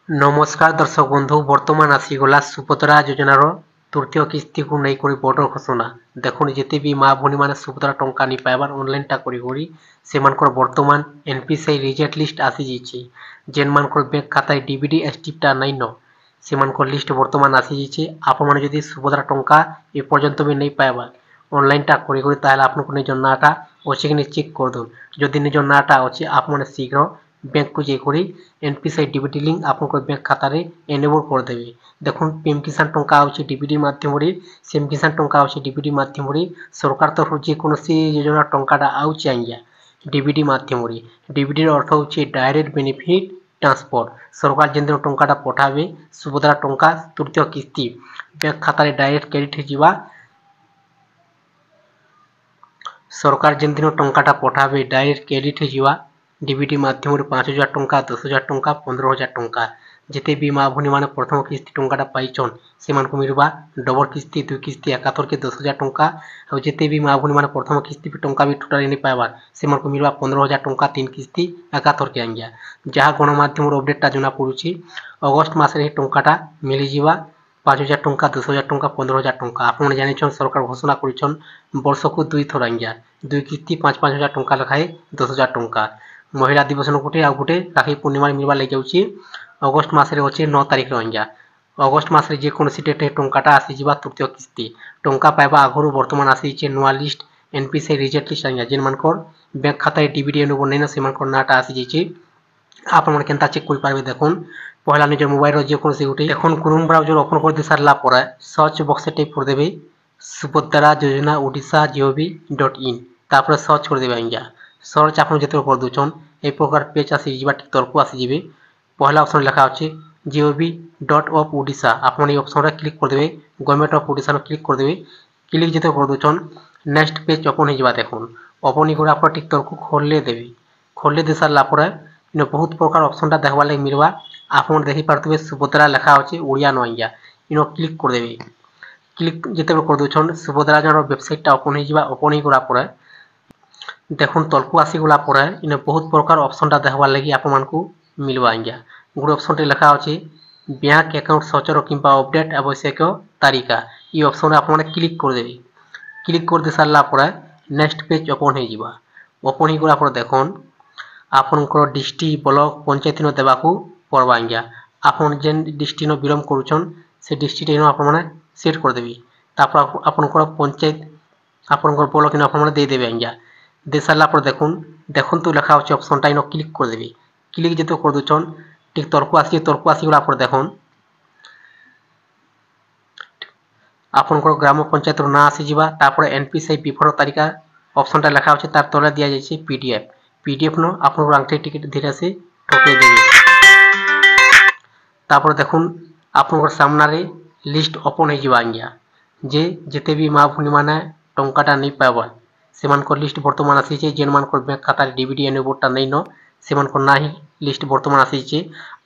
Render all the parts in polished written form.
नमस्कार दर्शक बंधु बर्तमान आसीगला सुभद्रा योजनार तृतीय किस्ती को नहीं करी बड़ घोषणा देखुन जिते भी माँ भौणी मैंने सुभद्रा टंका नहीं पाइबार ऑनलाइन टा करी से बर्तमान एनपीसीआई रिजेक्ट लिस्ट आसी जाइए जेन मान बैंक खाता डीबीडी एसटीपटा नहीं न से लिस्ट बर्तमान आसी जाइए आपण मैंने जदि सुभद्रा टंका ए पर्यंत भी नहीं पाइबार ऑनलाइन टा करी आपको निज नाटा अच्छे कि चेक कर दून जदि निज नाटा अच्छे आप शीघ्र बैंक को जाकर एनपीसीआई डीबीडी लिंक आपको बैंक खाता रे एनेबल कर देबे देखुन पीएम किसान टंका आउची डीबीडी माध्यम रे सीएम किसान टंका आउची डीबीडी माध्यम रे सरकार तरफ जे कोनोसी योजना टंकाटा आउची आंगिया डीबीडी माध्यम रे डीबीडी रो अर्थ होची डायरेक्ट बेनिफिट ट्रांसफर सरकार जेन टंकाटा पठाबे सुभद्रा टंका तृतीय किस्ती बैंक खाता रे डायरेक्ट क्रेडिट हिजिबा सरकार जेन दिन टंकाटा पठाबे डायरेक्ट क्रेडिट हिजिबा डीबीडी माध्यम 5,000 टंका 10,000 टंका 15,000 टंका जिते भी माँ भौणी मैंने प्रथम किस्ती टंकाटा पाइछन से मिलवा डबल किस्ती दुई किस्ती एकाथर के 10,000 टंका और जिते भी माँ भौणी मैंने प्रथम किस्ती टंका भी टोटाली नहीं पाइबार से मिलवा 15,000 टंका 3 किस्ती एकाथर के आंगिया जहाँ गणमाध्यम अपडेटा जना पड़ुछि अगस्ट मसरे टंकाटा मिलीजा 5,000 टंका 10,000 टंका 15,000 टंका आप जान सरकार घोषणा कर वर्ष को 2 थर आंगिया 2 किस्ती 5,000 टंका लेखाए 10,000 टंका महिला दिवस गोटे आ गोटे राखी पूर्णिमा मिलवा लग जाऊँगी अगस्ट मसरे अच्छे 9 तारिख आंगिया अगस्ट मसरे जेकोसी डेट टंकाटा आसीजा तृतीय किस्ती टंका पाइबा आगु बर्तमान आसी नुआ लिस्ट एनपीसीआई रिजेक्ट लिस्ट आंगिया जेन मान बैंक खाता डीबीडी एनेबल नहीं से नाटा आसी जाइए आप चेक कर पारे देखुन पहला निज मोबाइल जेकोसी गोटे एन क्रोम ब्राउजर ओपन कर दे सारापर सर्च बक्स टाइप करदे सुभद्रा योजना ओडिशा gov.in तापर सर्च करदे आंगिया सर्च आप जो कर दून ए प्रकार पेज आसीजा तलक आसीजे पहला ऑप्शन लिखा अच्छे gov.oडिशा आप ऑप्शन क्लिक करदे गवर्नमेंट ऑफ ओडिशा क्लिक करदे क्लिक जो कर दून नेक्स्ट पेज ओपन हो देखुन ओपन ही आप तलक खोले दे सारापर इन बहुत प्रकार ऑप्शन देखा लगे मिलवा आप देखिपे सुभद्रा लिखा अच्छे ओडिया न आंगिया इन क्लिक करदे क्लिक जो कर दून सुभद्रा वेबसाइटा ओपन ओपन ही गलापर देखुन तलकू आसीगला इन बहुत प्रकार ऑप्शन देखा लगी आप मिलवा आंगिया गोटे ऑप्शन लिखा अच्छे बैंक अकाउंट सचर कि अपडेट आवश्यक तारिका ये ऑप्शन आप क्लिक करदे क्लिक कर दे सारापर नेक्स्ट पेज ओपन हो ओपन ही गलापर देखुन आपनकर डिस्ट्रिक्ट ब्लॉक पंचायत देवाक पड़वा आंगिया आप जेन डिस्ट्रिक्ट बिलंग करुछन से डिस्ट्रिक्ट आप सेट करदेवी आपनकर पंचायत आपनकर ब्लॉक आप देदेवे आंगिया दे सारापर देखुन तो लिखा अच्छे ऑप्शन इन क्लिक करदे क्लिक जो कर दून ठीक तलक आसीगला देखुन आपनकर ग्राम पंचायत ना आसीजा एनपीसीआई विफल तालिका ऑप्शन लिखा अच्छे तार तले दि जाए पीडीएफ न आप आंगठी टिकेट धीरे से ठोके देवे तापर देखुन आपनकर सामने लिस्ट ओपन हो आंगिया जे जिते भी माँ भौणी मैंने टंकाटा नहीं पाइबार से लिस्ट बर्तमान आसी जेन मान बैंक खाता डीबीडी एनेबलटा नहीं न से ना ही लिस्ट बर्तमान आसी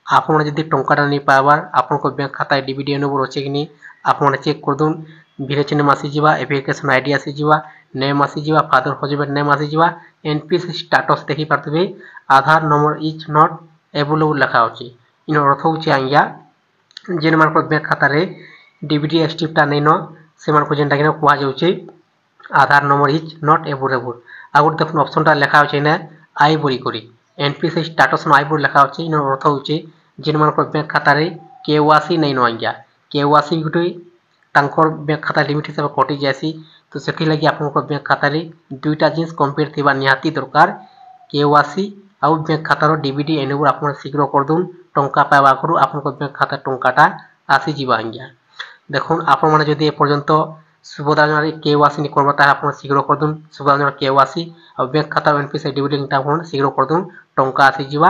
आप टंकाटा नहीं पाइबार आप बैंक खाता डीबीडी एनेबल अच्छे कि नहीं आप चेक कर दून विलेज नेम आसीजा एप्लिकेशन आईडी आसीजा नेम आसीजा फादर हजबैंड नेम आसीजा एनपीसी स्टाटस देखिपे Aadhaar number is not available लिखा अच्छे इन अर्थ होची आंगिया जेन मान बैंक खाता डीबीडी एसटीपटा नहीं न से जेनटा कि कहुचे आधार नंबर इज नॉट अवेलेबल आ गए देखो ऑप्शन लिखा अच्छे आई बोरी करी एनपीसी स्टाटस आई बोरी लिखा अच्छे इन अर्थ होचे जेन मान बैंक खाता केवासी नहीं न आंगिया केवासी गोटे बैंक खाता लिमिट हिसाब से कटि जासी तो से लगी आप बैंक खाता दुईटा जिनिस कंपेयर थी निहाती दरकार केवासी आउ बैंक खातार डीबीडी एनेबल आप शीघ्र कर दून टंका पाइबा आगु आप बैंक खाता टंकाटा आसीजा आंगिया देखुन आपड़ी एपर्यंत सुभद्रा केवासी नहीं करवा आप शीघ्र कर दून सुभद्रा केवासी और बैंक खाता एनपीसीआई डीबीडी शीघ्र कर दून टंका आसीजा।